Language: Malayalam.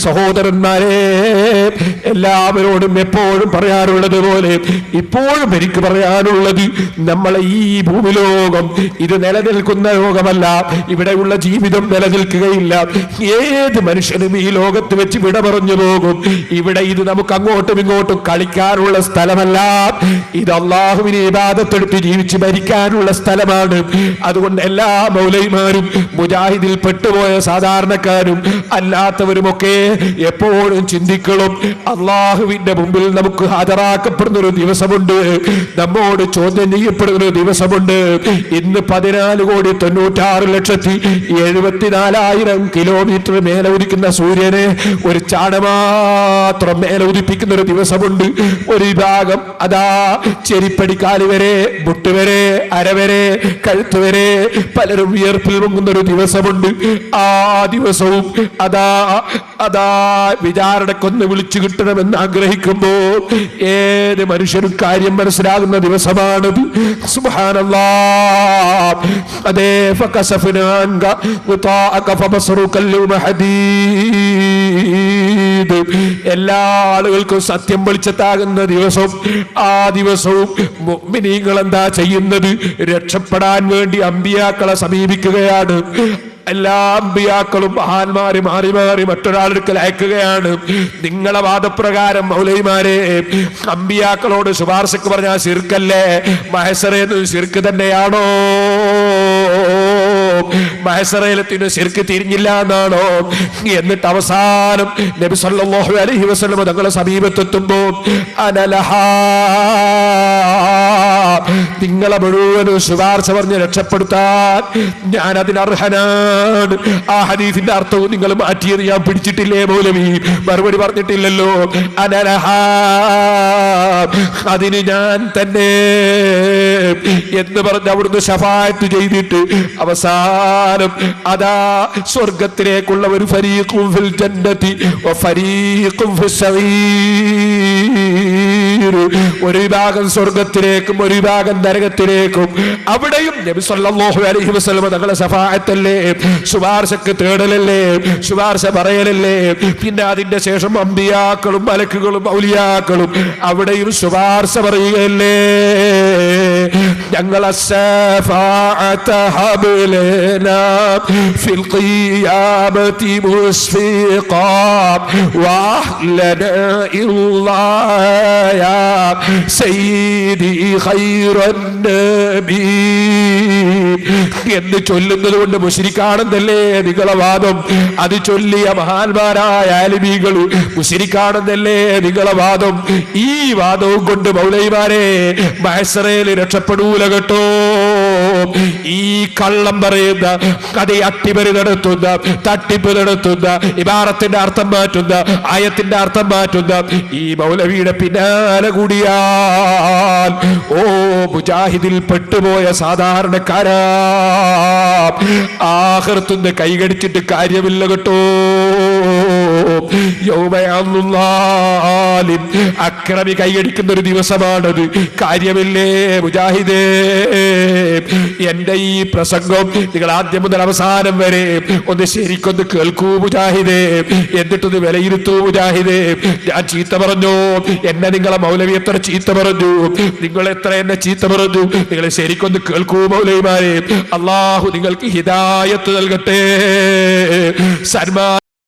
സഹോദരന്മാരെ, എല്ലാവരോടും എപ്പോഴും പറയാറുള്ളത് പോലെ ഇപ്പോഴും എനിക്ക് പറയാനുള്ളത്, നമ്മളെ ഈ ഭൂമിലോകം ഇത് നിലനിൽക്കുന്ന ലോകമല്ല. ഇവിടെയുള്ള ജീവിതം നിലനിൽക്കുകയില്ല. ഏത് മനുഷ്യനും ഈ ലോകത്ത് വെച്ച് വിട പറഞ്ഞു പോകും. ഇവിടെ ഇത് നമുക്ക് അങ്ങോട്ടും ഇങ്ങോട്ടും കളിക്കാനുള്ള സ്ഥലമല്ല. ഇത് അള്ളാഹുവിനെ ഇബാദത്തെടുത്ത് ജീവിച്ച് മരിക്കാനുള്ള സ്ഥലമാണ്. അതുകൊണ്ട് എല്ലാ മൗലവിമാരും മുജാഹിദിൽ പെട്ടുപോയ സാധാരണക്കാരും അല്ലാത്തവരുമൊക്കെ എപ്പോഴും ചിന്തിക്കണം, അള്ളാഹുവിന്റെ മുമ്പിൽ നമുക്ക് ഹാജരാക്കപ്പെടുന്ന ഒരു ദിവസമുണ്ട്, നമ്മോട് ചോദ്യം ചെയ്യപ്പെടുന്ന ഒരു ദിവസമുണ്ട്. ഇന്ന് 14,96,74,000 കിലോമീറ്റർ മേലെ ഉദിക്കുന്ന സൂര്യനെ ഒരു ചാടമാത്രം മേലെ ഉദിപ്പിക്കുന്ന ഒരു ദിവസമുണ്ട്. ഒരു വിഭാഗം അതാ ചെരിപ്പടിക്കാല് വരെ, മുട്ടുവരെ, അരവരെ, കഴുത്തുവരെ പലരും വിയർപ്പിൽ മുങ്ങുന്ന ഒരു ദിവസമുണ്ട്. ആ ദിവസവും അതാ വിചാരണക്കൊന്ന് വിളിച്ചു കിട്ടണമെന്ന് ആഗ്രഹിക്കുമ്പോ ഏത് മനുഷ്യനും കാര്യം മനസ്സിലാകുന്ന ദിവസമാണത്. സുബ്ഹാനല്ലാഹ്. അതേ ഫകസഫ്നാ അൻക ഗിതാഅക ഫബസറുക അൽയൗമ ഹദീദ്. എല്ലാ ആളുകൾക്കും സത്യം വെളിച്ചത്താകുന്ന ദിവസം. ആ ദിവസവും മുഅ്മിനീങ്ങൾ എന്താ ചെയ്യുന്നത്? രക്ഷപ്പെടാൻ വേണ്ടി അമ്പിയാക്കളെ സമീപിക്കുകയാണ്. എല്ലാ അമ്പിയാക്കളും മഹാന്മാര് മാറി മാറി മറ്റൊരാളെടുക്കൽ അയക്കുകയാണ്. നിങ്ങളെ വാദപ്രകാരം മൗലവിമാരെ, അമ്പിയാക്കളോട് ശുപാർശക്ക് പറഞ്ഞാൽ ശിർക്കല്ലേ? മഹ്ശറേന്ന് ശിർക്ക് തന്നെയാണോ? മഹ്ശറയിലെത്തിന് ശിർക്ക് തിരിഞ്ഞില്ല എന്നാണോ? എന്നിട്ട് അവസാനം നബി സല്ലല്ലാഹു അലൈഹി വസല്ലം തങ്ങളുടെ സമീപത്തെത്തുമ്പോ അനലഹാ, നിങ്ങളെ മുഴുവനും ശുപാർശ പറഞ്ഞ് രക്ഷപ്പെടുത്താൻ ഞാൻ അതിനർഹനാണ്. ആ ഹദീസിന്റെ അർത്ഥവും നിങ്ങൾ മാറ്റിയത് ഞാൻ പിടിച്ചിട്ടില്ലേ മൗലവി? മറുപടി പറഞ്ഞിട്ടില്ലല്ലോ. അനലഹാ, അതിന് ഞാൻ തന്നെ എന്ന് പറഞ്ഞ് അവിടുന്ന് ശഫാഅത്ത് ചെയ്തിട്ട് അവസാനം അതാ സ്വർഗത്തിലേക്കുള്ള ഒരു ഫരീഖും ഫിൽ ജന്നതി വ ഫരീഖും ഫിസ് സഈർ, ഒരു വിഭാഗം സ്വർഗത്തിലേക്കും ഒരു വിഭാഗം നരകത്തിലേക്കും. അവിടെയും നബി സല്ലല്ലാഹു അലൈഹി വസല്ലം തങ്ങളുടെ ശഫാഅത്തല്ലേ, ശുപാർശക്ക് തേടലല്ലേ, ശുപാർശ പറയലല്ലേ. പിന്നെ അതിന്റെ ശേഷം അമ്പിയാക്കളും മലക്കുകളും ഔലിയാക്കളും അവിടെയും ശുപാർശ പറയുകയല്ലേ. ഞങ്ങളെ ശഫാഅത ഹബ്ലനാ ഫിൽ ഖിയാമത്തി മുസ്ഫിഖാ വഅഹ്ലനാ ഇല്ലാ സയ്യിദി ഖൈറൻ നബി എന്ന് ചൊല്ലുന്നത് കൊണ്ട് മുശ്രിക്കാണെന്നല്ലേ നിങ്ങളെ വാദം? അത് ചൊല്ലിയ മഹാന്മാരായ ആലിമീകൾ മുശ്രിക്കാണെന്നല്ലേ നിങ്ങളെ വാദം? ഈ വാദവും കൊണ്ട് മൗലവിമാരെ മഹ്ശറയിൽ രക്ഷപ്പെടൂല കേട്ടോ. ഈ കള്ളം പറയുന്ന, കഥ അട്ടിമറി നടത്തുന്ന, തട്ടിപ്പ് നടത്തുന്ന, ഇബാറത്തിന്റെ അർത്ഥം മാറ്റുന്ന, ആയത്തിന്റെ അർത്ഥം മാറ്റുന്ന ഈ മൗലവിയുടെ പിന്നാലെ കൂടിയാൽ ഓ മുജാഹിദിൽ പെട്ടുപോയ സാധാരണക്കാരാ, ആഖിറത്തുനിന്ന് കൈകടിച്ചിട്ട് കാര്യമില്ല കേട്ടോ. അക്രമി കൈകടിക്കുന്ന ഒരു ദിവസമാണത്. കാര്യമില്ലേ മുജാഹിദേ? എന്റെ ഈ പ്രസംഗം നിങ്ങൾ ആദ്യം മുതൽ അവസാനം വരെ ഒന്ന് ശരിക്കൊന്ന് കേൾക്കൂ മുജാഹിദേ, എന്നിട്ടൊന്ന് വിലയിരുത്തൂ മുജാഹിദേ. ഞാൻ ചീത്ത പറഞ്ഞു, എന്നെ നിങ്ങളെ മൗലവി എത്ര ചീത്ത പറഞ്ഞു, നിങ്ങൾ എത്ര എന്നെ ചീത്ത പറഞ്ഞു, നിങ്ങൾ ശരിക്കൊന്ന് കേൾക്കൂ മൗലവിമാരെ. അള്ളാഹു നിങ്ങൾക്ക് ഹിദായത്ത് നൽകട്ടെ. സന്മാ